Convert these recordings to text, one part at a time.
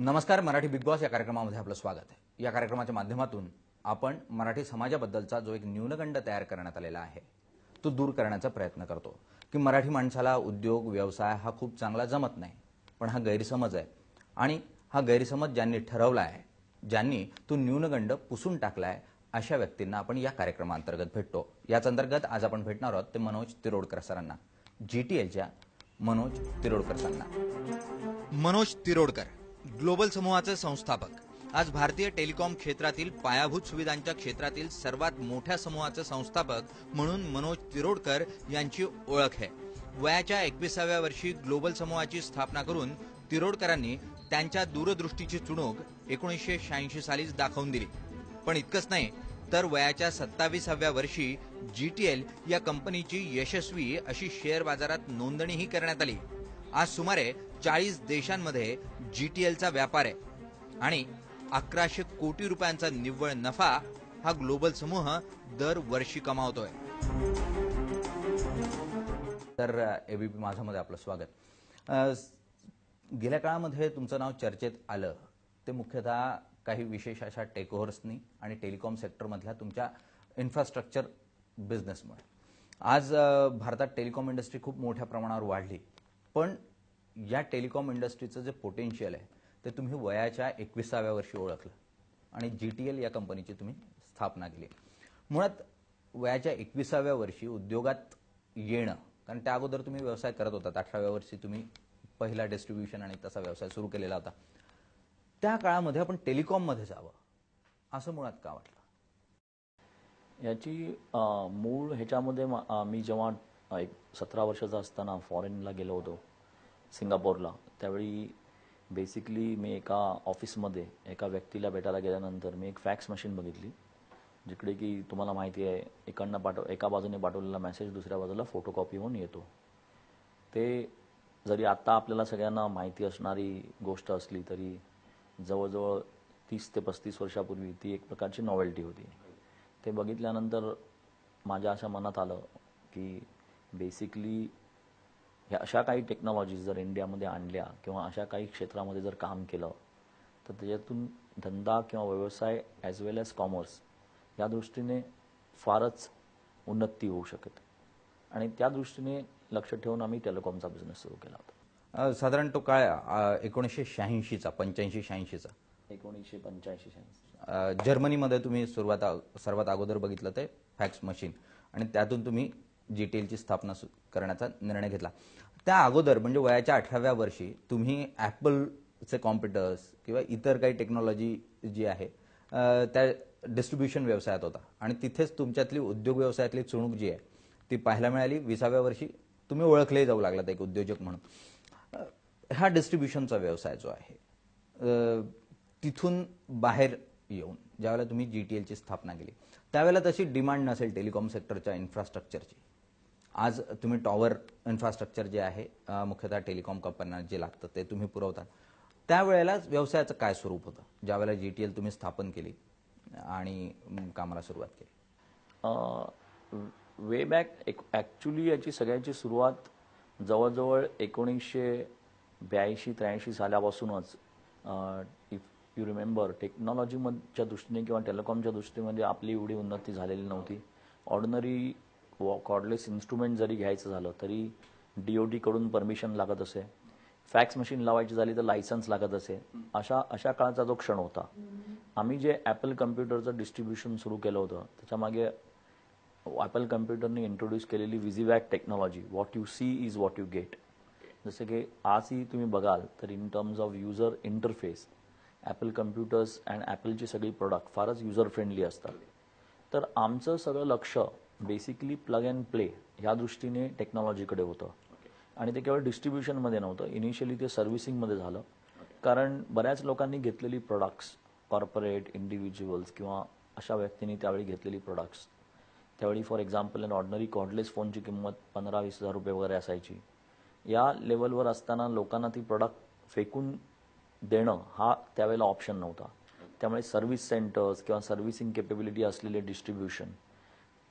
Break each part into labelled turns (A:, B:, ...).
A: नमस्कार. Marathi big boss या कार्यक्रमामध्ये आपलं स्वागत आहे. या कार्यक्रमाच्या माध्यमातून आपण मराठी समाजाबद्दलचा जो एक न्यूनगंड तयार करण्यात आलेला आहे तो दूर करण्याचा प्रयत्न करतो की मराठी माणसाला उद्योग व्यवसाय हा खूप चांगला जमत नाही, पण हा गैरसमज आहे. आणि हा गैरसमज ज्यांनी ठरवला आहे, ज्यांनी तो न्यूनगंड पुसून टाकला आहे, अशा व्यक्तींना आपण या कार्यक्रमांतर्गत भेटतो. याच अंतर्गत आज आपण भेटणार आहोत ते मनोज तिरोडकर सरांना, जीटीएलच्या मनोज तिरोडकर सरांना. मनोज तिरोडकर ग्लोबल समूहाचे संस्थापक, आज भारतीय टेलिकॉम क्षेत्रातील पायाभूत सुविधांच्या क्षेत्रातील सर्वात मोठ्या समूहाचे संस्थापक म्हणून मनोज तिरोडकर यांची ओळख आहे. वयाच्या 21व्या वर्षी ग्लोबल समूहाची स्थापना करून तिरोडकरांनी त्यांच्या दूरदृष्टीची चुणूक 1986 सालीच दाखवून दिली. पण इतकंच नाही, तर वयाच्या 27व्या वर्षी जीटीएल या कंपनीची यशस्वी अशी शेअर बाजारात नोंदणीही करण्यात आली. आज सुमारे 40 देशांमध्ये जीटीएलचा व्यापार आहे आणि 1100 कोटी रुपयांचा निव्वळ नफा हा ग्लोबल समूह दरवर्षी कमावतोय. तर एबीपी माझामध्ये आपलं स्वागत. गेल्या काळामध्ये तुमचं नाव चर्चेत आलं ते मुख्यतः काही विशेष अशा टेकओव्हर्सनी आणि टेलिकॉम सेक्टरमधल्या तुमच्या इन्फ्रास्ट्रक्चर बिझनेसमुळे. आज भारतात टेलिकॉम इंडस्ट्री खूप मोठ्या प्रमाणावर वाढली, पण या टेलिकॉम इंडस्ट्रीचं जे पोटेन्शियल आहे ते तुम्ही वयाच्या 21व्या वर्षी ओळखलं आणि जीटीएल या कंपनीची तुम्ही स्थापना केली. मुळात वयाच्या 21व्या वर्षी उद्योगात येणं, कारण त्या अगोदर तुम्ही व्यवसाय करत होता, 18व्या वर्षी तुम्ही पहिला डिस्ट्रीब्युशन आणि तसा व्यवसाय सुरू केलेला होता. त्या काळामध्ये आपण टेलिकॉममध्ये जावं असं मुळात का वाटलं?
B: याची मूळ ह्याच्यामध्ये मी जेव्हा 17 वर्षाचा असताना फॉरेनला गेलो होतो सिंगापूरला, त्यावेळी बेसिकली मी एका ऑफिसमध्ये एका व्यक्तीला भेटायला गेल्यानंतर मी एक फॅक्स मशीन बघितली, जिकडे की तुम्हाला माहिती आहे एका बाजूने पाठवलेला मेसेज दुसऱ्या बाजूला फोटोकॉपी होऊन येतो. ते जरी आता आपल्याला सगळ्यांना माहिती असणारी गोष्ट असली तरी जवळजवळ 30 ते 35 वर्षापूर्वी ती एक प्रकारची नॉवेल्टी होती. ते बघितल्यानंतर माझ्या अशा मनात आलं की बेसिकली ह्या अशा काही टेक्नॉलॉजीज जर इंडियामध्ये आणल्या किंवा अशा काही क्षेत्रामध्ये जर काम केलं तर त्याच्यातून धंदा किंवा व्यवसाय ॲज वेल ॲज कॉमर्स या दृष्टीने फारच उन्नती होऊ शकते. आणि त्या दृष्टीने लक्ष ठेवून आम्ही टेलिकॉमचा बिझनेस सुरू केला होता.
A: साधारण तो काय 1986चा 85-86चा
B: 1985-86
A: जर्मनीमध्ये तुम्ही सर्वात अगोदर बघितलं ते फॅक्स मशीन आणि त्यातून तुम्ही जीटीएलची स्थापना करण्याचा निर्णय घेतला. त्या अगोदर म्हणजे वयाच्या 18व्या वर्षी तुम्ही ॲपलचे कॉम्प्युटर्स किंवा इतर काही टेक्नॉलॉजी जी आहे त्या डिस्ट्रीब्युशन व्यवसायात होता आणि तिथेच तुमच्यातली उद्योग व्यवसायातली चुणूक जी आहे ती पाहायला मिळाली. 20व्या वर्षी तुम्ही ओळखले जाऊ लागलात एक उद्योजक म्हणून. हा डिस्ट्रीब्युशनचा व्यवसाय जो आहे तिथून बाहेर येऊन ज्यावेळेला तुम्ही जीटीएलची स्थापना केली त्यावेळेला तशी डिमांड नसेल टेलिकॉम सेक्टरच्या इन्फ्रास्ट्रक्चरची. आज तुम्ही टॉवर इन्फ्रास्ट्रक्चर जे आहे मुख्यतः टेलिकॉम कंपन्यांना जे लागतं ते तुम्ही पुरवता. त्यावेळेला व्यवसायाचं काय स्वरूप होतं ज्यावेळेला जीटीएल तुम्ही स्थापन केली आणि कामाला सुरुवात केली?
B: वे बॅक ॲक्च्युली याची सगळ्याची सुरुवात जवळजवळ 1982-83 सालापासूनच. इफ यू रिमेंबर, टेक्नॉलॉजीच्या दृष्टीने किंवा टेलिकॉमच्या दृष्टीमध्ये आपली एवढी उन्नती झालेली नव्हती. ऑर्डिनरी कॉर्डलेस इन्स्ट्रुमेंट जरी घ्यायचं झालं तरी DOT कडून परमिशन लागत असे. फॅक्स मशीन लावायची झाली तर लायसन्स लागत असे. अशा काळाचा जो क्षण होता. आम्ही जे ॲपल कम्प्युटरचं डिस्ट्रीब्युशन सुरू केलं होतं त्याच्यामागे ॲपल कम्प्युटरने इंट्रोड्यूस केलेली विझिवॅक technology, what you see is what you get. जसं की आजही तुम्ही बघाल तर in terms of user interface Apple computers and ॲपलची सगळी प्रोडक्ट फारच युजर फ्रेंडली असतात. तर आमचं सगळं लक्ष बेसिकली प्लग अँड प्ले ह्या दृष्टीने टेक्नॉलॉजीकडे होतं. आणि ते केवळ डिस्ट्रीब्युशनमध्ये नव्हतं, इनिशियली ते सर्व्हिसिंगमध्ये झालं. कारण बऱ्याच लोकांनी घेतलेली प्रोडक्ट्स, कॉर्पोरेट, इंडिव्हिज्युअल्स किंवा अशा व्यक्तींनी त्यावेळी घेतलेली प्रोडक्ट्स, त्यावेळी फॉर एक्झाम्पल ऑर्डिनरी कॉर्डलेस फोनची किंमत 15-20 हजार रुपये वगैरे असायची. या लेवलवर असताना लोकांना ती प्रोडक्ट फेकून देणं हा त्यावेळेला ऑप्शन नव्हता. त्यामुळे सर्व्हिस सेंटर्स किंवा सर्व्हिसिंग केपेबिलिटी असलेले डिस्ट्रीब्युशन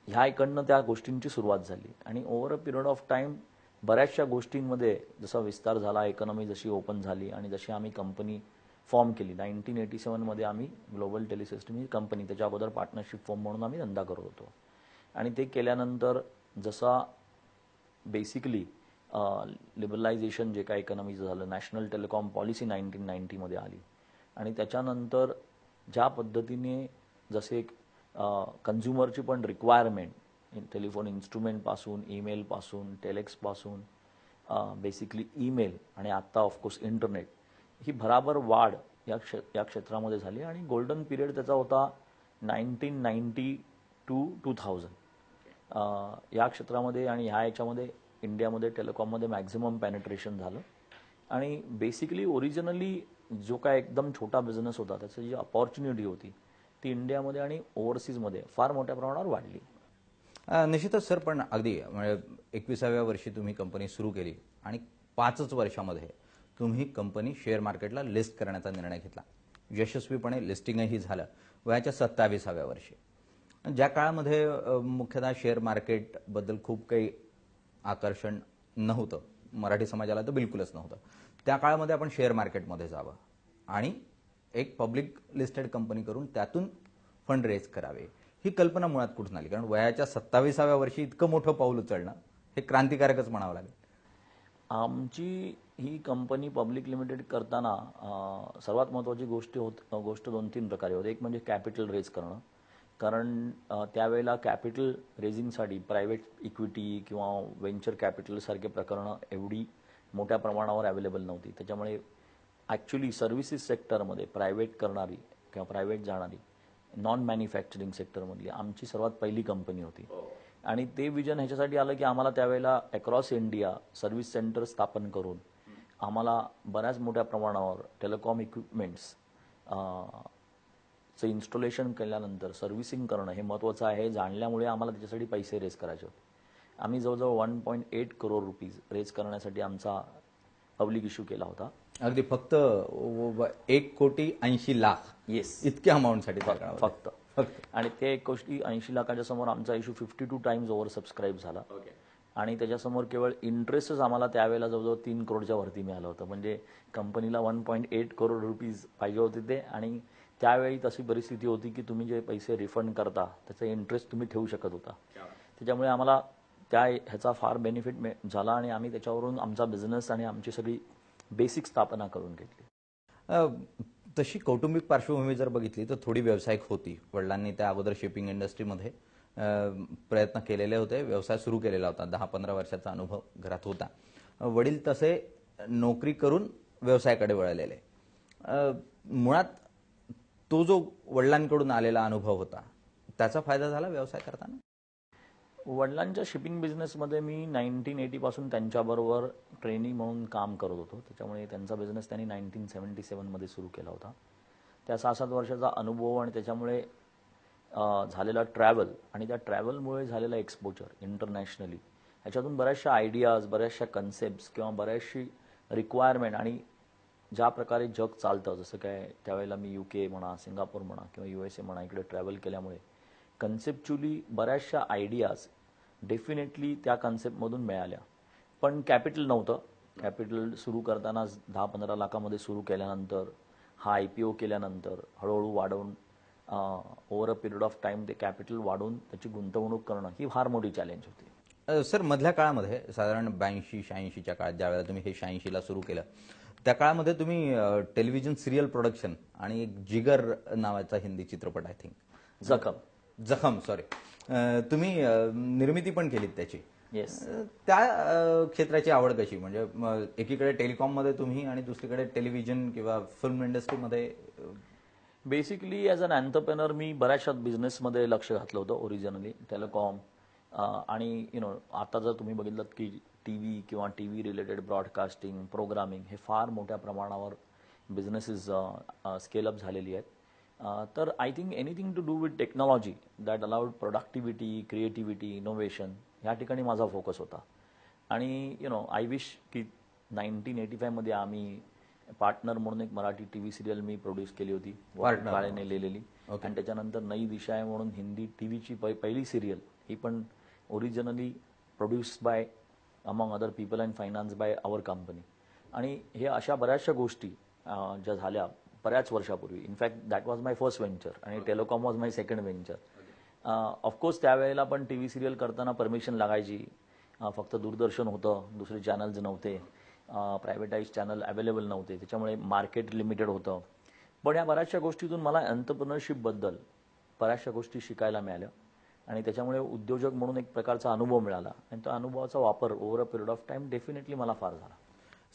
B: ह्या इकडनं त्या गोष्टींची सुरुवात झाली. आणि over a period of time बऱ्याचशा गोष्टींमध्ये जसा विस्तार झाला, इकॉनॉमी जशी ओपन झाली आणि जशी आम्ही कंपनी फॉर्म केली. 1987मध्ये आम्ही ग्लोबल टेलिसिस्टम ही कंपनी, त्याच्या अगोदर पार्टनरशिप फॉर्म म्हणून आम्ही धंदा करत होतो. आणि ते केल्यानंतर जसा बेसिकली लिबरलायझेशन जे काय इकॉनॉमीचं झालं, नॅशनल टेलिकॉम पॉलिसी 1990मध्ये आली आणि त्याच्यानंतर ज्या पद्धतीने जसे कन्झ्युमरची पण रिक्वायरमेंट टेलिफोन इन्स्ट्रुमेंटपासून, ईमेलपासून, टेलेक्सपासून, बेसिकली ईमेल आणि आत्ता ऑफकोर्स इंटरनेट, ही भराभर वाढ या क्षेत्रामध्ये झाली. आणि गोल्डन पिरियड त्याचा होता 1990 टू 2000. या क्षेत्रामध्ये आणि ह्या याच्यामध्ये इंडियामध्ये टेलिकॉममध्ये मॅक्झिमम पेनिट्रेशन झालं. आणि बेसिकली ओरिजिनली जो काय एकदम छोटा बिझनेस होता, त्याची जी अपॉर्च्युनिटी होती ती इंडियामध्ये आणि ओव्हरसीजमध्ये फार मोठ्या प्रमाणावर वाढली.
A: निश्चितच सर, पण अगदी म्हणजे 21व्या वर्षी तुम्ही कंपनी सुरू केली आणि 5च वर्षामध्ये तुम्ही कंपनी शेअर मार्केटला लिस्ट करण्याचा निर्णय घेतला. यशस्वीपणे लिस्टिंगही झालं वयाच्या 27व्या वर्षी. ज्या काळामध्ये मुख्यतः शेअर मार्केटबद्दल खूप काही आकर्षण नव्हतं, मराठी समाजाला तर बिलकुलच नव्हतं, त्या काळामध्ये आपण शेअर मार्केटमध्ये जावं आणि एक पब्लिक लिस्टेड कंपनी करून त्यातून फंड रेज करावे, ही कल्पना मुळात कुठून आली? कारण वयाच्या 27व्या वर्षी इतकं मोठं पाऊल उचलणं हे क्रांतिकारकच म्हणावं लागेल.
B: आमची ही कंपनी पब्लिक लिमिटेड करताना सर्वात महत्त्वाची गोष्ट 2-3 प्रकारे होते. एक म्हणजे कॅपिटल रेज करणं, कारण त्यावेळेला कॅपिटल रेझिंगसाठी प्रायव्हेट इक्विटी किंवा व्हेंचर कॅपिटलसारखे प्रकरणं एवढी मोठ्या प्रमाणावर अवेलेबल नव्हती. त्याच्यामुळे ॲक्च्युली सर्व्हिसेस सेक्टरमध्ये प्रायव्हेट करणारी किंवा प्रायव्हेट जाणारी नॉन मॅन्युफॅक्चरिंग सेक्टरमधली आमची सर्वात पहिली कंपनी होती. आणि ते विजन ह्याच्यासाठी आलं की आम्हाला त्यावेळेला अक्रॉस इंडिया सर्व्हिस सेंटर स्थापन करून आम्हाला बऱ्याच मोठ्या प्रमाणावर टेलिकॉम इक्विपमेंट्स चं इन्स्टॉलेशन केल्यानंतर सर्व्हिसिंग करणं हे महत्त्वाचं आहे हे जाणल्यामुळे आम्हाला त्याच्यासाठी पैसे रेज करायचे होते. आम्ही जवळजवळ 1.8 करोड रुपीज रेज करण्यासाठी आमचा पब्लिक इश्यू केला होता.
A: अगदी फक्त 1,80,00,000
B: येस,
A: इतक्या अमाऊंटसाठी
B: फक्त. आणि ते 1,80,00,000 लाखाच्या समोर आमचा इश्यू 52 टाइम्स ओव्हर सबस्क्राईब झाला. आणि त्याच्यासमोर केवळ इंटरेस्टच आम्हाला त्यावेळेला जवळजवळ 3 करोडच्या वरती मिळालं होतं. म्हणजे कंपनीला 1.8 करोड रुपीज पाहिजे होते ते. आणि त्यावेळी तशी परिस्थिती होती की तुम्ही जे पैसे रिफंड करता त्याचा इंटरेस्ट तुम्ही ठेवू शकत होता. त्याच्यामुळे आम्हाला ह्याचा फार बेनिफिट झाला आणि आम्ही त्याच्यावरून आमचा बिझनेस आणि आमची सगळी बेसिक स्थापना करून घेतली.
A: तशी कौटुंबिक पार्श्वभूमी जर बघितली तर थोडी व्यावसायिक होती. वडिलांनी त्या अगोदर शिपिंग इंडस्ट्रीमध्ये प्रयत्न केलेले होते, व्यवसाय सुरू केलेला होता, 10-15 वर्षाचा अनुभव घरात होता. वडील तसे नोकरी करून व्यवसायाकडे वळलेले. मुळात तो जो वडिलांकडून आलेला अनुभव होता त्याचा फायदा झाला व्यवसाय करताना?
B: वडिलांच्या शिपिंग बिझनेसमध्ये मी 1980 पासून त्यांच्याबरोबर ट्रेनी म्हणून काम करत होतो. त्याच्यामुळे त्यांचा बिझनेस त्यांनी 1977मध्ये सुरू केला होता. त्या 6-7 वर्षाचा अनुभव आणि त्याच्यामुळे झालेला ट्रॅव्हल आणि त्या ट्रॅव्हलमुळे झालेला एक्सपोजर इंटरनॅशनली, ह्याच्यातून बऱ्याचशा आयडियाज, बऱ्याचशा कन्सेप्ट्स किंवा बऱ्याचशी रिक्वायरमेंट आणि ज्या प्रकारे जग चालतं, जसं काय त्यावेळेला मी UK म्हणा, सिंगापूर म्हणा किंवा USA म्हणा इकडे ट्रॅव्हल केल्यामुळे कन्सेप्च्युअली बऱ्याचशा आयडियाज डेफिनेटली त्या कन्सेप्टमधून मिळाल्या. पण कॅपिटल नव्हतं. कॅपिटल सुरू करताना 10-15 लाखामध्ये सुरू केल्यानंतर, हा IPO केल्यानंतर हळूहळू वाढवून over a period of time ते कॅपिटल वाढवून त्याची गुंतवणूक करणं ही फार मोठी चॅलेंज होती.
A: सर, मधल्या काळामध्ये साधारण 82-86च्या काळात ज्यावेळेला तुम्ही हे 86ला सुरू केलं, त्या काळामध्ये तुम्ही टेलिव्हिजन सिरियल प्रोडक्शन आणि एक जिगर नावाचा हिंदी चित्रपट, आय थिंक जखम सॉरी, तुम्ही निर्मिती पण केलीत त्याची.
B: येस.
A: त्या क्षेत्राची आवड कशी? म्हणजे एकीकडे टेलिकॉममध्ये तुम्ही आणि दुसरीकडे टेलिव्हिजन किंवा फिल्म इंडस्ट्रीमध्ये.
B: बेसिकली ॲज अन एंटरप्रेनर मी बऱ्याचशा बिझनेसमध्ये लक्ष घातलं होतं ओरिजिनली. टेलिकॉम आणि आता जर तुम्ही बघितलं की TV किंवा TV रिलेटेड ब्रॉडकास्टिंग, प्रोग्रामिंग हे फार मोठ्या प्रमाणावर बिझनेसेस स्केलअप झालेली आहेत. तर I think anything to do with technology that allowed productivity, creativity, innovation ह्या ठिकाणी माझा फोकस होता. आणि आय विश की 1985मध्ये आम्ही पार्टनर म्हणून एक मराठी TV सिरियल मी प्रोड्यूस केली होती, काळेने लिहिलेली. आणि त्याच्यानंतर नई दिशा आहे म्हणून हिंदी TVची पहिली सिरियल, ही पण originally produce by among other people and finance by our company. आणि हे अशा बऱ्याचशा गोष्टी ज्या झाल्या बऱ्याच वर्षापूर्वी. In fact that was my first venture आणि telecom was my second venture. Of course त्यावेळेला पण टी व्ही सिरियल करताना परमिशन लागायची. फक्त दूरदर्शन होतं, दुसरे चॅनल्स नव्हते, प्रायव्हेटाईज चॅनल अवेलेबल नव्हते, त्याच्यामुळे मार्केट लिमिटेड होतं. पण या बऱ्याचशा गोष्टीतून मला एंटरप्रेन्योरशिपबद्दल बऱ्याचशा गोष्टी शिकायला मिळाल्या आणि त्याच्यामुळे उद्योजक म्हणून एक प्रकारचा अनुभव मिळाला आणि त्या अनुभवाचा वापर over a period of time definitely मला फार झाला.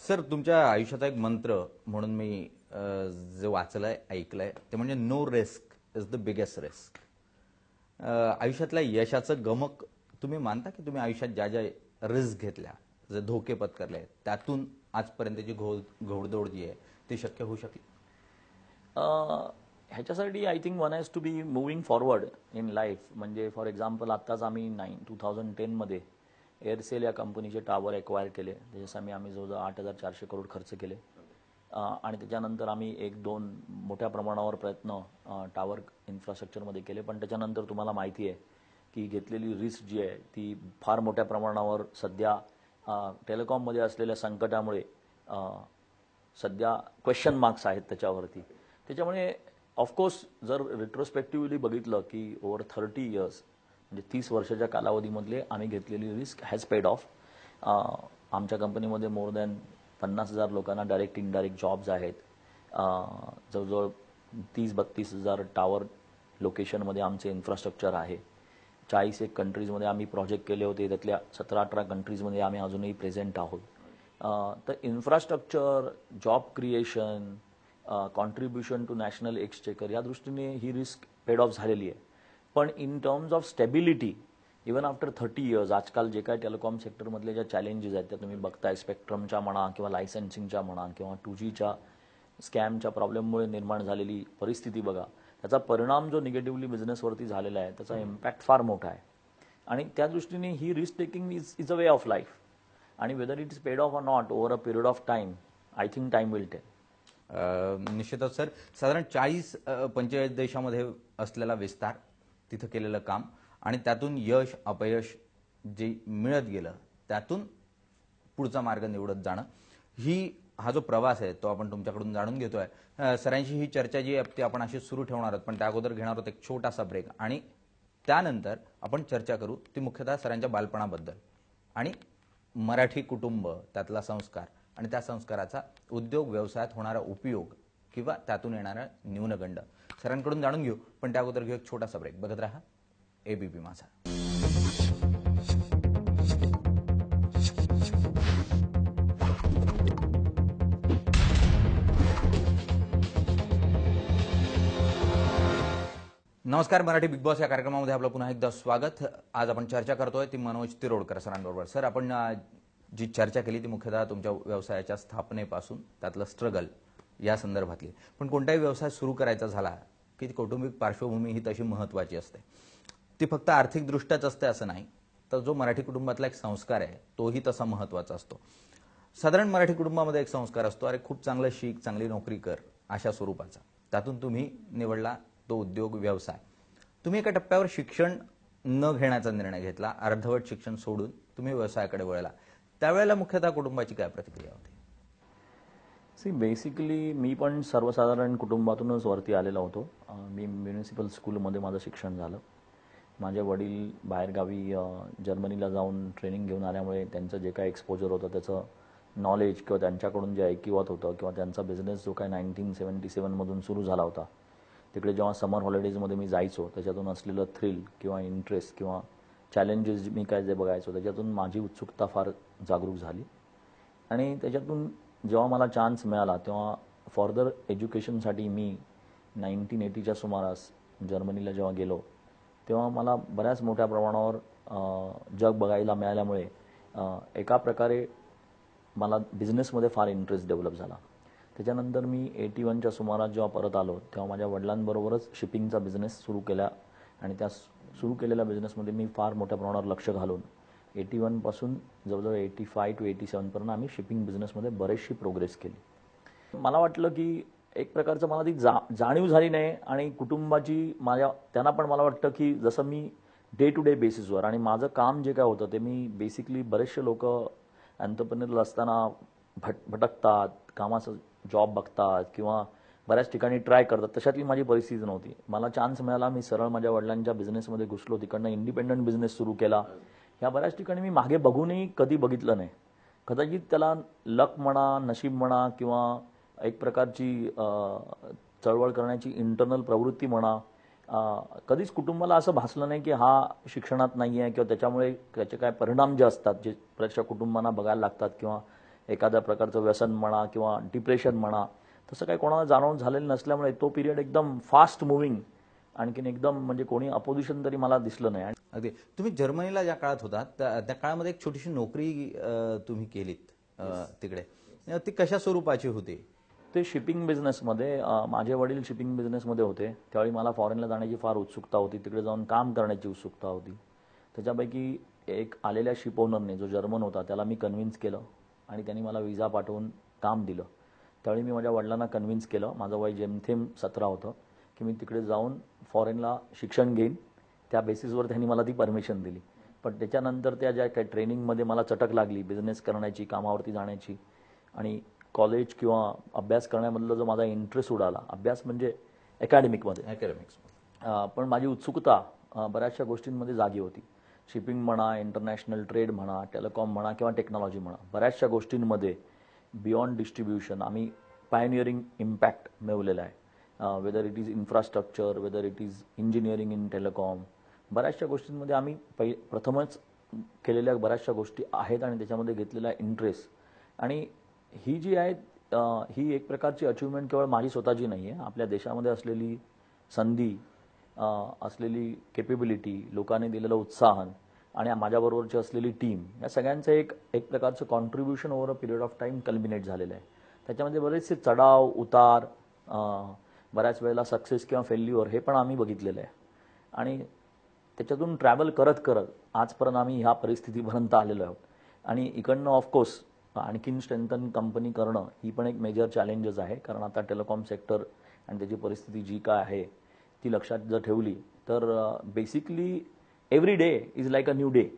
A: सर, तुमच्या आयुष्याचा एक मंत्र म्हणून मी जे वाचलंय, ऐकलंय, ते म्हणजे no risk is the biggest risk. आयुष्यातल्या यशाचं गमक तुम्ही मानता की तुम्ही आयुष्यात ज्या ज्या रिस्क घेतल्या, जे धोके पत्करले, त्यातून आजपर्यंतची घोडदौड जी आहे ती शक्य होऊ शकली?
B: ह्याच्यासाठी I think one has to be moving forward in life. म्हणजे फॉर एक्झाम्पल आत्ताच आम्ही 2010मध्ये एअरसेल या कंपनीचे टावर एक्वायर केले, त्याच्यासाठी आम्ही जवळजवळ 8,400 करोड खर्च केले. आणि त्याच्यानंतर आम्ही 1-2 मोठ्या प्रमाणावर प्रयत्न टावर इन्फ्रास्ट्रक्चरमध्ये केले. पण त्याच्यानंतर तुम्हाला माहिती आहे की घेतलेली रिस्क जी आहे ती फार मोठ्या प्रमाणावर सध्या टेलिकॉममध्ये असलेल्या संकटामुळे सध्या क्वेश्चन मार्क्स आहेत त्याच्यावरती. त्याच्यामुळे ऑफकोर्स जर रिट्रोस्पेक्टिव्हली बघितलं की ओव्हर 30 इयर्स म्हणजे 30 वर्षाच्या कालावधीमधले आम्ही घेतलेली रिस्क हॅज पेड ऑफ. आमच्या कंपनीमध्ये मोर दॅन 50,000 लोकांना डायरेक्ट इनडायरेक्ट जॉब्स आहेत. जवळजवळ 30-32,000 टावर लोकेशनमध्ये आमचे इन्फ्रास्ट्रक्चर आहे. 40 कंट्रीजमध्ये आम्ही प्रोजेक्ट केले होते, त्यातल्या 17-18 कंट्रीजमध्ये आम्ही अजूनही प्रेझेंट आहोत. तर infrastructure, job creation, contribution to national exchequer या दृष्टीने ही रिस्क पेड ऑफ झालेली आहे. पण in terms of stability even after 30 years आजकाल जे काय टेलिकॉम सेक्टरमधले ज्या चॅलेंजेस आहेत त्या तुम्ही बघताय, स्पेक्ट्रमच्या म्हणा किंवा लायसन्सिंगच्या म्हणा किंवा 2Gच्या स्कॅमच्या प्रॉब्लेममुळे निर्माण झालेली परिस्थिती बघा, त्याचा परिणाम जो निगेटिव्हली बिझनेसवरती झालेला आहे त्याचा इम्पॅक्ट फार मोठा आहे. आणि त्या दृष्टीने ही risk taking is a way of life. आणि whether it is paid off or not over a period of time, I think time will tell.
A: निश्चितच सर, साधारण 40-45 देशामध्ये असलेला विस्तार, तिथं केलेलं काम आणि त्यातून यश अपयश जे मिळत गेलं त्यातून पुढचा मार्ग निवडत जाणं, हा जो प्रवास आहे तो आपण तुमच्याकडून जाणून घेतोय. सरांशी ही चर्चा जी आहे ती आपण अशी सुरू ठेवणार आहोत, पण त्या अगोदर घेणार आहोत एक छोटासा ब्रेक आणि त्यानंतर आपण चर्चा करू ती मुख्यतः सरांच्या बालपणाबद्दल आणि मराठी कुटुंब, त्यातला संस्कार आणि त्या संस्काराचा उद्योग व्यवसायात होणारा उपयोग किंवा त्यातून येणारा न्यूनगंड सरांकडून जाणून घेऊ. पण त्या अगोदर घेऊ एक छोटासा ब्रेक. बघत राहा एबीपी माझा. नमस्कार, मराठी बिग बॉस या कार्यक्रमामध्ये आपलं पुन्हा एकदा स्वागत. आज आपण चर्चा करतोय ती मनोज तिरोडकर सरांबरोबर. सर, आपण जी चर्चा केली ती मुख्यतः तुमच्या व्यवसायाच्या स्थापनेपासून त्यातलं स्ट्रगल या संदर्भातली. पण कोणताही व्यवसाय सुरू करायचा झाला की कौटुंबिक पार्श्वभूमी ही तशी महत्त्वाची असते. ती फक्त आर्थिकदृष्ट्याच असते असं नाही, तर जो मराठी कुटुंबातला एक संस्कार आहे तोही तसा महत्त्वाचा असतो. साधारण मराठी कुटुंबामध्ये एक संस्कार असतो, अरे खूप चांगलं शिक, चांगली नोकरी कर, अशा स्वरूपाचा. त्यातून तुम्ही निवडला तो उद्योग व्यवसाय. तुम्ही एका टप्प्यावर शिक्षण न घेण्याचा निर्णय घेतला, अर्धवट शिक्षण सोडून तुम्ही व्यवसायाकडे वळला. त्यावेळेला मुख्यतः कुटुंबाची काय प्रतिक्रिया होती?
B: बेसिकली मी पण सर्वसाधारण कुटुंबातूनच वरती आलेलो होतो. मी म्युनिसिपल स्कूलमध्ये माझं शिक्षण झालं. माझे वडील बाहेरगावी जर्मनीला जाऊन ट्रेनिंग घेऊन आल्यामुळे त्यांचं जे काय एक्सपोजर होतं त्याचं नॉलेज किंवा त्यांच्याकडून जे ऐकिवात होतं किंवा त्यांचा बिझनेस जो काय 1977मधून सुरू झाला होता, तिकडे जेव्हा समर हॉलिडेजमध्ये मी जायचो त्याच्यातून असलेलं थ्रिल किंवा इंटरेस्ट किंवा चॅलेंजेस मी काय जे बघायचो त्याच्यातून माझी उत्सुकता फार जागरूक झाली. आणि त्याच्यातून जेव्हा मला चान्स मिळाला तेव्हा फर्दर एज्युकेशनसाठी मी 1980च्या सुमारास जर्मनीला जेव्हा गेलो तेव्हा मला बऱ्याच मोठ्या प्रमाणावर जग बघायला मिळाल्यामुळे एका प्रकारे मला बिझनेसमध्ये फार इंटरेस्ट डेव्हलप झाला. त्याच्यानंतर मी 81च्या सुमारास जेव्हा परत आलो तेव्हा माझ्या वडिलांबरोबरच शिपिंगचा बिझनेस सुरू केला आणि त्या सुरू केलेल्या बिझनेसमध्ये मी फार मोठ्या प्रमाणावर लक्ष घालून 81पासून जवळजवळ 85 to 87पर्यंत आम्ही शिपिंग बिझनेसमध्ये बरेचशी प्रोग्रेस केली. मला वाटलं की एक प्रकारचं मला ती जाणीव झाली नाही आणि कुटुंबाची त्यांना पण मला वाटतं की जसं मी डे टू डे बेसिसवर आणि माझं काम जे काय होतं ते मी बेसिकली बरेचसे लोक एंटरप्रेन्योर असताना भटकतात, कामाचं जॉब बघतात किंवा बऱ्याच ठिकाणी ट्राय करतात, तशातली माझी परिस्थिती नव्हती. मला चान्स मिळाला, मी सरळ माझ्या वडिलांच्या बिझनेसमध्ये घुसलो, तिकडनं इंडिपेंडंट बिझनेस सुरू केला. ह्या बऱ्याच ठिकाणी मी मागे बघूनही कधी बघितलं नाही. कदाचित त्याला लक म्हणा, नशीब म्हणा, किंवा एक प्रकारची चळवळ करण्याची इंटरनल प्रवृत्ती म्हणा, कधीच कुटुंबाला असं भासलं नाही की हा शिक्षणात नाही आहे किंवा त्याच्यामुळे त्याचे काय परिणाम जे असतात, जे बऱ्याचशा कुटुंबांना बघायला लागतात, किंवा एखाद्या प्रकारचं व्यसन म्हणा किंवा डिप्रेशन म्हणा, तसं काही कोणाला जाणवून झालेलं नसल्यामुळे तो पिरियड एकदम फास्ट मुव्हिंग, आणखीन एकदम म्हणजे कोणी अपोजिशन तरी मला दिसलं नाही.
A: अगदी. तुम्ही जर्मनीला ज्या काळात होता त्या काळामध्ये एक छोटीशी नोकरी तुम्ही केलीत तिकडे, ती कशा स्वरूपाची होती?
B: ते शिपिंग बिझनेसमध्ये, माझे वडील शिपिंग बिझनेसमध्ये होते. त्यावेळी मला फॉरेनला जाण्याची फार उत्सुकता होती, तिकडे जाऊन काम करण्याची उत्सुकता होती. त्याच्यापैकी एक आलेल्या शिप ओनरने, जो जर्मन होता, त्याला मी कन्व्हिन्स केलं आणि त्यांनी मला विजा पाठवून काम दिलं. त्यावेळी मी माझ्या वडिलांना कन्व्हिन्स केलं, माझं वय जेमथेम 17 होतं, की मी तिकडे जाऊन फॉरेनला शिक्षण घेईन. त्या बेसिसवर त्यांनी मला ती परमिशन दिली. पण त्याच्यानंतर त्या ज्या काही ट्रेनिंगमध्ये मला चटक लागली बिझनेस करण्याची, कामावरती जाण्याची, आणि कॉलेज किंवा अभ्यास करण्यामधला जो माझा इंटरेस्ट उडाला, अभ्यास म्हणजे अकॅडमिक्स, पण माझी उत्सुकता बऱ्याचशा गोष्टींमध्ये जागी होती. शिपिंग म्हणा, इंटरनॅशनल ट्रेड म्हणा, टेलिकॉम म्हणा किंवा टेक्नॉलॉजी म्हणा, बऱ्याचशा गोष्टींमध्ये बियॉन्ड डिस्ट्रीब्युशन आम्ही पायनियरिंग इम्पॅक्ट मिळवलेला आहे. Weather it is infrastructure, weather it is engineering in telecom, बऱ्याचशा गोष्टींमध्ये आम्ही प्रथमच केलेल्या बऱ्याचशा गोष्टी आहेत आणि त्याच्यामध्ये घेतलेला इंटरेस्ट. आणि ही जी आहे ही एक प्रकारची अचिव्हमेंट केवळ माझी स्वतःची नाही आहे, आपल्या देशामध्ये असलेली संधी, असलेली केपेबिलिटी, लोकांनी दिलेलं उत्साहन आणि माझ्याबरोबरची असलेली टीम, या सगळ्यांचं एक प्रकारचं contribution over a period of time culminate झालेलं आहे. त्याच्यामध्ये बरेचसे चढाव उतार, बऱ्याच वेळेला सक्सेस किंवा फेल्युअर, हे पण आम्ही बघितलेलं आहे. आणि त्याच्यातून ट्रॅव्हल करत करत आजपर्यंत आम्ही ह्या परिस्थितीपर्यंत आलेलो आहोत. आणि इकडनं ऑफकोर्स आणखीन स्ट्रेंथन कंपनी करणं ही पण एक मेजर चॅलेंजेस आहे, कारण आता टेलिकॉम सेक्टर आणि त्याची परिस्थिती जी काय आहे ती लक्षात जर ठेवली तर basically every day is like a new day,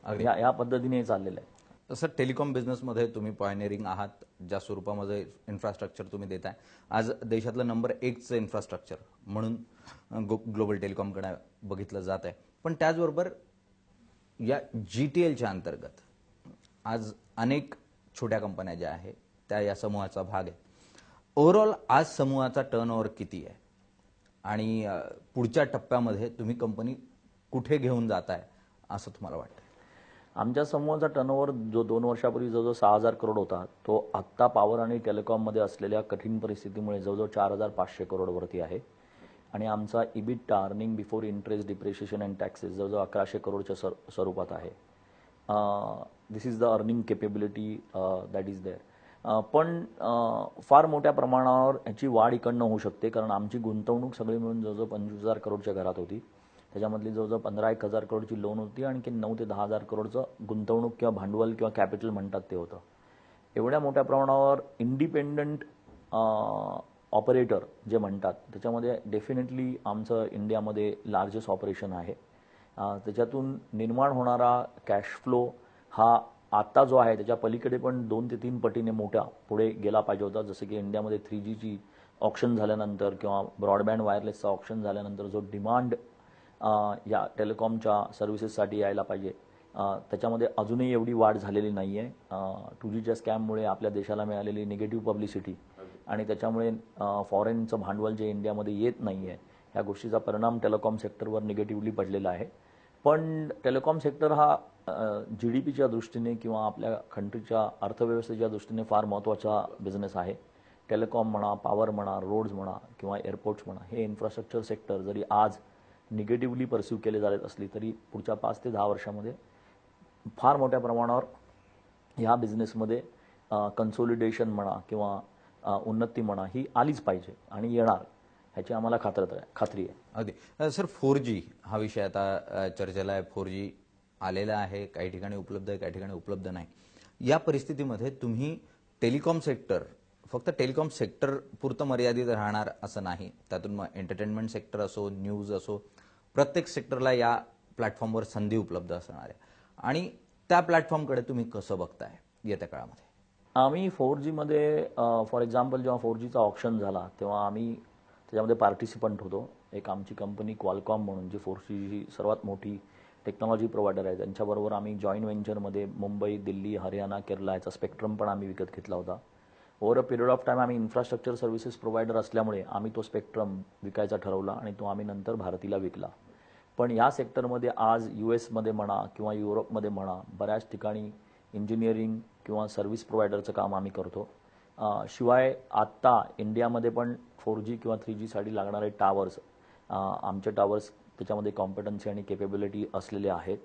B: ह्या पद्धतीने चाललेलं आहे.
A: तसं टेलिकॉम बिझनेसमध्ये तुम्ही पायनियरिंग आहात, ज्या स्वरूपामध्ये इन्फ्रास्ट्रक्चर तुम्ही देताय. आज देशातलं नंबर 1चं इन्फ्रास्ट्रक्चर म्हणून ग्लोबल टेलिकॉमकडे बघितलं जात आहे. पण त्याचबरोबर या GTLच्या अंतर्गत आज अनेक छोट्या कंपन्या ज्या आहेत त्या या समूहाचा भाग आहेत. ओव्हरऑल आज समूहाचा टर्नओव्हर किती आहे आणि पुढच्या टप्प्यामध्ये तुम्ही कंपनी कुठे घेऊन जाताय असं तुम्हाला वाटतं?
B: आमच्या समूहाचा टर्नओव्हर जो 2 वर्षापूर्वी जवळजवळ 6,000 करोड होता, तो आत्ता पॉवर आणि टेलिकॉममध्ये असलेल्या कठीण परिस्थितीमुळे जवळजवळ 4,500 करोडवरती आहे. आणि आमचा EBITDA, earning before interest, depreciation and taxes, जवळजवळ 1,100 करोडच्या स्वरूपात आहे. This is the earning capability that is there. पण फार मोठ्या प्रमाणावर याची वाढ इकडनं होऊ शकते, कारण आमची गुंतवणूक सगळी मिळून जवळजवळ 25,000 करोडच्या घरात होती. त्याच्यामधली जवळजवळ 15,000 करोडची लोन होती, आणखी 9 ते 10,000 करोडचं गुंतवणूक किंवा भांडवल किंवा कॅपिटल म्हणतात ते होतं. एवढ्या मोठ्या प्रमाणावर इंडिपेंडंट ऑपरेटर जे म्हणतात, त्याच्यामध्ये डेफिनेटली आमचं इंडियामध्ये लार्जेस्ट ऑपरेशन आहे. त्याच्यातून निर्माण होणारा कॅश फ्लो हा आत्ता जो आहे त्याच्या पलीकडे पण 2 ते 3 पटीने मोठ्या पुढे गेला पाहिजे होता. जसं की इंडियामध्ये 3Gची ऑप्शन झाल्यानंतर किंवा ब्रॉडबँड वायरलेसचा ऑप्शन झाल्यानंतर जो डिमांड या टेलिकॉमच्या सर्व्हिसेससाठी यायला पाहिजे, त्याच्यामध्ये अजूनही एवढी वाढ झालेली नाही आहे. 2Gच्या स्कॅममुळे आपल्या देशाला मिळालेली निगेटिव्ह पब्लिसिटी आणि त्याच्यामुळे फॉरेनचं भांडवल जे इंडियामध्ये येत नाही आहे, ह्या गोष्टीचा परिणाम टेलिकॉम सेक्टरवर निगेटिव्हली पडलेला आहे. पण टेलिकॉम सेक्टर हा GDPच्या दृष्टीने किंवा आपल्या कंट्रीच्या अर्थव्यवस्थेच्या दृष्टीने फार महत्त्वाचा बिझनेस आहे. टेलिकॉम म्हणा, पॉवर म्हणा, रोड्स म्हणा किंवा एअरपोर्ट्स म्हणा, हे इन्फ्रास्ट्रक्चर सेक्टर जरी आज निगेटिव्हली परसिव्ह केले जात असली तरी पुढच्या 5 ते 10 वर्षामध्ये फार मोठ्या प्रमाणावर ह्या बिझनेसमध्ये कन्सोलिडेशन म्हणा किंवा उन्नती म्हणा ही आलीच पाहिजे आणि येणार, ह्याची आम्हाला खात्री आहे.
A: अगदी. सर, 4G हा विषय आता चर्चेला आहे. 4G आलेला आहे, काही ठिकाणी उपलब्ध आहे, काही ठिकाणी उपलब्ध नाही. या परिस्थितीमध्ये तुम्ही टेलिकॉम सेक्टर फक्त टेलिकॉम सेक्टर पुरतं मर्यादित राहणार असं नाही, त्यातून मग एंटरटेनमेंट सेक्टर असो, न्यूज असो, प्रत्येक सेक्टरला या प्लॅटफॉर्मवर संधी उपलब्ध असणार आहे. आणि त्या प्लॅटफॉर्मकडे तुम्ही कसं बघताय येत्या काळामध्ये?
B: आम्ही 4G मध्ये फॉर एक्झाम्पल जेव्हा 4Gचा ऑप्शन झाला तेव्हा आम्ही त्याच्यामध्ये पार्टिसिपंट होतो. एक आमची कंपनी क्वालकॉम म्हणून जी 4G सर्वात मोठी टेक्नॉलॉजी प्रोव्हायडर आहे त्यांच्याबरोबर आम्ही जॉईंट व्हेंचरमध्ये मुंबई, दिल्ली, हरियाणा, केरला याचा स्पेक्ट्रम पण आम्ही विकत घेतला होता. Over a period of time आम्ही इन्फ्रास्ट्रक्चर सर्व्हिसेस प्रोव्हायडर असल्यामुळे आम्ही तो स्पेक्ट्रम विकायचा ठरवला आणि तो आम्ही नंतर भारतीला विकला. पण या सेक्टरमध्ये आज US मध्ये म्हणा किंवा युरोपमध्ये म्हणा बऱ्याच ठिकाणी इंजिनिअरिंग किंवा सर्व्हिस प्रोव्हायडरचं काम आम्ही करतो. शिवाय आत्ता इंडियामध्ये पण 4G किंवा 3Gसाठी लागणारे टावर्स, आमचे टावर्स त्याच्यामध्ये कॉम्पिटन्सी आणि केपेबिलिटी असलेले आहेत.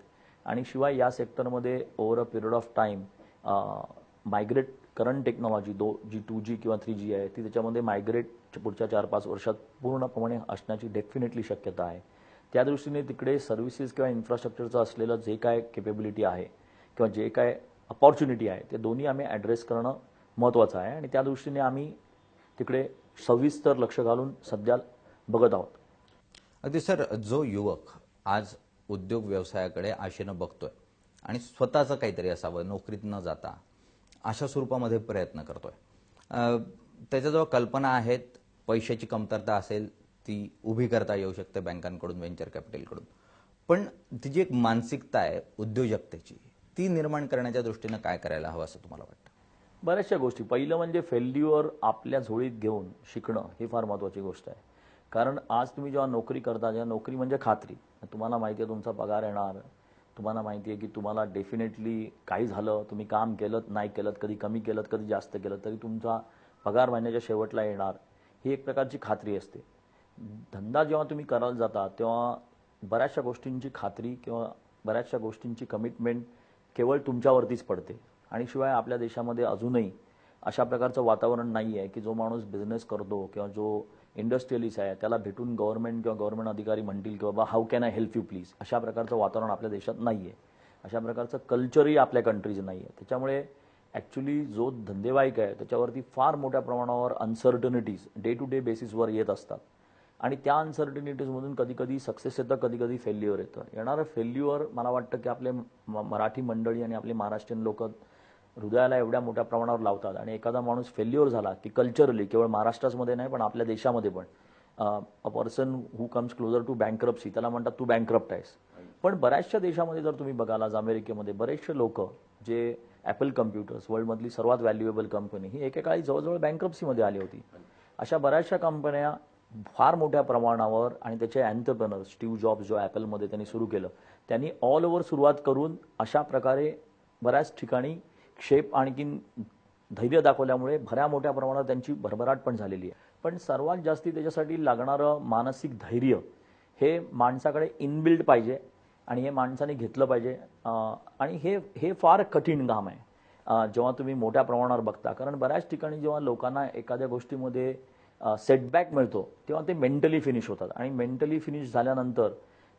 B: आणि शिवाय या सेक्टरमध्ये over a period of time migrate current technology जी 2G किंवा 3G आहे ती त्याच्यामध्ये मायग्रेट पुढच्या 4-5 वर्षात पूर्णप्रमाणे असण्याची डेफिनेटली शक्यता आहे. त्या दृष्टीने तिकडे सर्व्हिसेस किंवा इन्फ्रास्ट्रक्चरचं असलेलं जे काय केपेबिलिटी आहे किंवा जे काय अपॉर्च्युनिटी आहे ते दोन्ही आम्ही ॲड्रेस करणं महत्त्वाचं आहे आणि त्या दृष्टीने आम्ही तिकडे सविस्तर लक्ष घालून सध्या बघत आहोत.
A: अगदी सर, जो युवक आज उद्योग व्यवसायाकडे आशेनं बघतोय आणि स्वतःचं काहीतरी असावं, नोकरीत न जाता अशा स्वरूपामध्ये प्रयत्न करतोय, त्याच्याजवळ कल्पना आहेत, पैशाची कमतरता असेल ती उभी करता येऊ शकते बँकांकडून, व्हेंचर कॅपिटलकडून, पण ती जी एक मानसिकता आहे उद्योजकतेची ती निर्माण करण्याच्या दृष्टीनं काय करायला हवं असं तुम्हाला वाटतं?
B: बऱ्याचशा गोष्टी. पहिलं म्हणजे फेल्युअर आपल्या झोळीत घेऊन शिकणं ही फार महत्त्वाची गोष्ट आहे. कारण आज तुम्ही जेव्हा नोकरी करता, जेव्हा नोकरी म्हणजे खात्री, तुम्हाला माहिती आहे तुमचा पगार येणार, तुम्हाला माहिती आहे की तुम्हाला डेफिनेटली काही झालं, तुम्ही काम केलं नाही केलं, कधी कमी केलं कधी जास्त केलं तरी तुमचा पगार महिन्याच्या शेवटला येणार, ही एक प्रकारची खात्री असते. धंदा जेव्हा तुम्ही करायला जाता तेव्हा बऱ्याचशा गोष्टींची खात्री किंवा बऱ्याचशा गोष्टींची कमिटमेंट केवळ तुमच्यावरतीच पडते. आणि शिवाय आपल्या देशामध्ये अजूनही अशा प्रकारचं वातावरण नाही आहे की जो माणूस बिझनेस करतो किंवा जो इंडस्ट्रियलिस्ट आहे त्याला भेटून गव्हर्नमेंट किंवा गव्हर्नमेंट अधिकारी म्हणतील की बाबा how can I help you please, अशा प्रकारचं वातावरण आपल्या देशात नाही आहे. अशा प्रकारचं कल्चरही आपल्या कंट्रीज नाही आहे. त्याच्यामुळे ॲक्च्युली जो धंदेवाईक आहे त्याच्यावरती फार मोठ्या प्रमाणावर अनसर्टनिटीज डे टू डे बेसिसवर येत असतात आणि त्या अनसर्टनिटीजमधून कधी कधी सक्सेस येतं, कधी कधी फेल्युअर येतं. येणारं फेल्युअर मला वाटतं की आपले मराठी मंडळी आणि आपले महाराष्ट्रीयन लोक हृदयाला एवढ्या मोठ्या प्रमाणावर लावतात आणि एखादा माणूस फेल्युअर झाला की कल्चरली केवळ महाराष्ट्रामध्ये नाही पण आपल्या देशामध्ये पण a person who comes closer to bankruptcy त्याला म्हणतात तू बँकरप्ट आहेस. पण बऱ्याचशा देशामध्ये जर तुम्ही बघाल, आज अमेरिकेमध्ये बरेचसे लोक जे ॲपल कम्प्युटर्स वर्ल्डमधली सर्वात व्हॅल्युएबल कंपनी ही एकेकाळी जवळजवळ बँकरप्सीमध्ये आली होती. अशा बऱ्याचशा कंपन्या फार मोठ्या प्रमाणावर आणि त्याचे एंटरप्रेनर स्टीव्ह जॉब्स जो ॲपलमध्ये त्यांनी सुरू केलं त्यांनी ऑल ओव्हर सुरुवात करून अशा प्रकारे बऱ्याच ठिकाणी क्षेप आणखीन धैर्य दाखवल्यामुळे भऱ्या मोठ्या प्रमाणात त्यांची भरभराट पण झालेली आहे. पण सर्वात जास्ती त्याच्यासाठी लागणारं मानसिक धैर्य हे माणसाकडे इनबिल्ड पाहिजे आणि हे माणसाने घेतलं पाहिजे. आणि हे फार कठीण काम आहे जेव्हा तुम्ही मोठ्या प्रमाणावर बघता. कारण बऱ्याच ठिकाणी जेव्हा लोकांना एखाद्या गोष्टीमध्ये सेटबॅक मिळतो तेव्हा ते मेंटली फिनिश होतात आणि मेंटली फिनिश झाल्यानंतर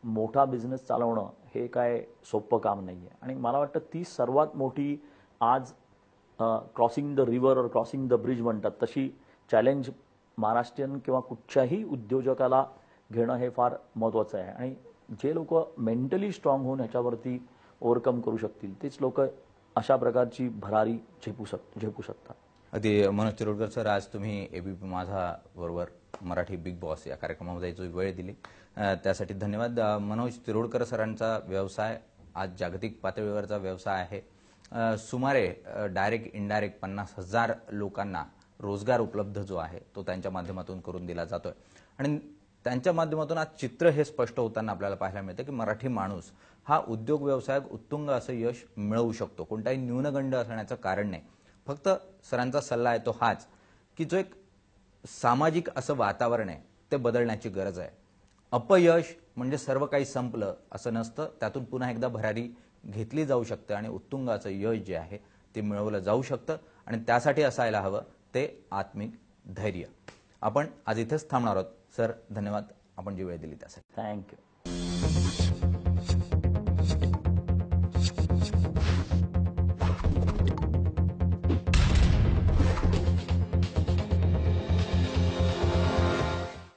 B: मोठा बिझनेस चालवणं हे काय सोपं काम नाही आहे. आणि मला वाटतं ती सर्वात मोठी आज क्रॉसिंग द रिव्हर और क्रॉसिंग द ब्रिज म्हणतात तशी चॅलेंज महाराष्ट्रीयन किंवा कुठच्याही उद्योजकाला घेणं हे फार महत्त्वाचं आहे. आणि जे लोक मेंटली स्ट्रॉंग होऊन ह्याच्यावरती ओव्हरकम करू शकतील तेच लोक अशा प्रकारची भरारी झेपू शकतात.
A: अगदी मनोज तिरोडकर सर, आज तुम्ही ABP माझा बरोबर मराठी बिग बॉस या कार्यक्रमामध्ये जो वेळ दिली त्यासाठी धन्यवाद. मनोज तिरोडकर सरांचा व्यवसाय आज जागतिक पातळीवरचा व्यवसाय आहे. सुमारे डायरेक्ट इनडायरेक्ट 50,000 लोकांना रोजगार उपलब्ध जो आहे तो त्यांच्या माध्यमातून करून दिला जातोय आणि त्यांच्या माध्यमातून आज चित्र हे स्पष्ट होताना आपल्याला पाहायला मिळतं की मराठी माणूस हा उद्योग व्यवसायात उत्तुंग असं यश मिळवू शकतो. कोणताही न्यूनगंड असण्याचं कारण नाही. फक्त सरांचा सल्ला आहे तो हाच की जो एक सामाजिक असं वातावरण आहे ते बदलण्याची गरज आहे. अपयश म्हणजे सर्व काही संपलं असं नसतं, त्यातून पुन्हा एकदा भरारी घेतली जाऊ शकते आणि उत्तुंग असं यश जे आहे ते मिळवलं जाऊ शकतं आणि त्यासाठी असायला हवं ते आत्मिक धैर्य. आपण आज इथेच थांबणार आहोत. सर धन्यवाद, आपण जी वेळ दिली त्यासाठी.
B: थँक्यू.